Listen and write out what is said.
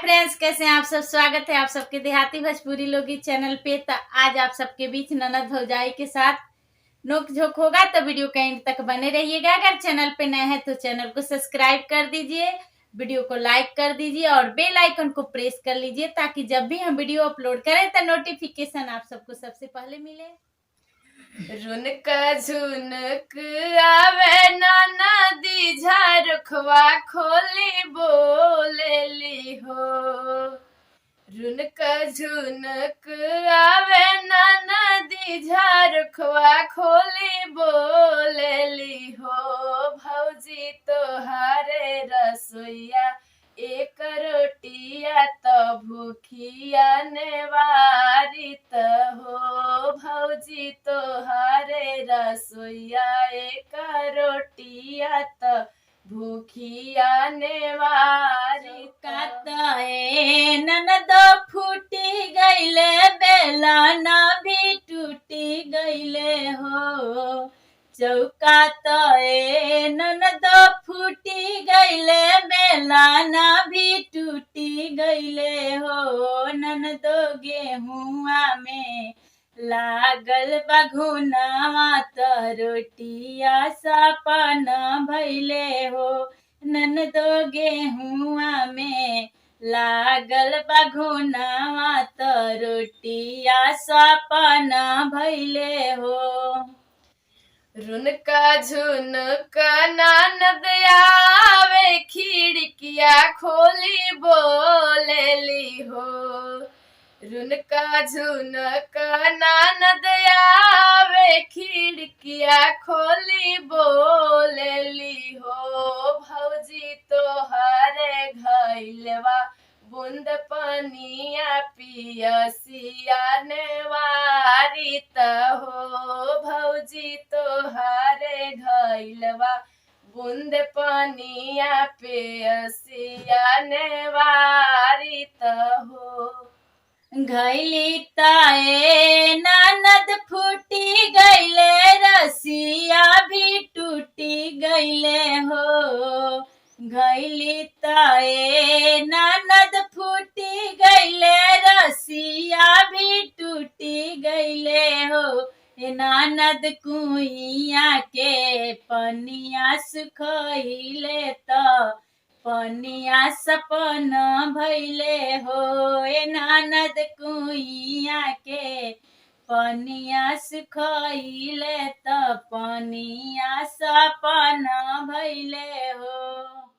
Friends, कैसे हैं आप सब। स्वागत है आप सबके देहाती भोजपुरी लोगी चैनल पे। तो आज आप सबके बीच ननद भौजाई के साथ नोक झोंक होगा, तो वीडियो के एंड तक बने रहिएगा। अगर चैनल पे नए हैं तो चैनल को सब्सक्राइब कर दीजिए, वीडियो को लाइक कर दीजिए और बेल आइकन को प्रेस कर लीजिए, ताकि जब भी हम वीडियो अपलोड करें तो नोटिफिकेशन आप सबको सबसे पहले मिले। रुनक झुनक आवे नदी झरखवा खोली बोलेली हो। रुनक झुनक आवे नदी झरखवा खोली बोलेली हो। भौजी तोहारे रसोईया एक रोटिया तो भूखिया नेवारित हो। भौजी तोहारे रसोईया एक रोटिया तो भूखिया नेवारित। ननद फूटी गईले, बेला न भी टूटी गईले हो। चौका तोए ननद फूटी गईले, बेला न भी टूटी गईले हो। ननद गेहुआ में लागल बघुनावा त रोटिया सपन भइले हो। ननद गेहुआ में लागल बघुनावा त रोटिया सपन भइले हो। रुनका झुनका ननद आवे खिड़किया खोली बोलेली हो। रुनका झुनका ननद आवे खिड़किया खोली बोलेली हो। भौजी तोहारे घइलवा बूंद पनिया पियसिया नेवारित हो। भौजी तोहारे घइलवा बूंद पनिया पियसिया नेवारित हो। घैली ताए ननद फूटी गईले, रसिया भी टूटी गईले हो। घैली ताए ननद फूटी गईले, रसिया भी टूटी गईले हो। ननद कुइया के पनिया सुखइले त पनिया सपन भइले हो। ननद कुइया के पनिया सुखइले त पनिया सपन भइले हो।